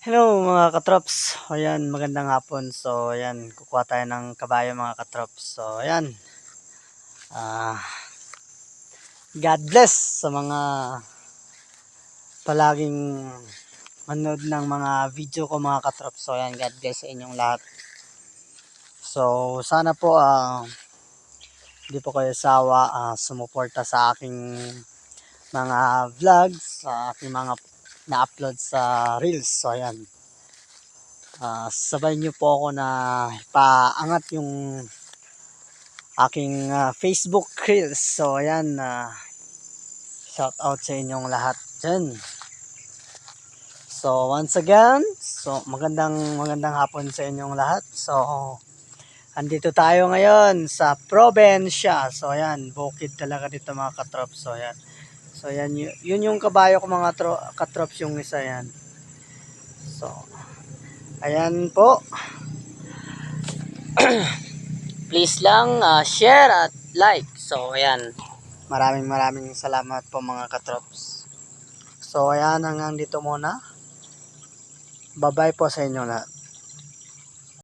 Hello mga katrops. Ayan, magandang hapon. So, ayan, kukuha tayo ng kabayo mga katrops. So, ayan. Ah, God bless sa mga palaging manood ng mga video ko mga katrops. So, ayan, God bless sa inyong lahat. So, sana po hindi po kayo sawa sumuporta sa aking mga vlogs, sa aking mga na-upload sa Reels. So, ayan. Sabay nyo po ako na ipaangat yung aking Facebook Reels. So ayan, shout out sa inyong lahat dyan. So once again, so magandang hapon sa inyong lahat. So andito tayo ngayon sa probinsya. So ayan, bukid talaga dito mga katrops. So ayan. So ayan, yun yung kabayo ko mga katrops, yung isa yan. So ayan po. Please lang share at like. So ayan. Maraming salamat po mga katrops. So ayan, hanggang dito muna. Bye-bye po sa inyo lahat.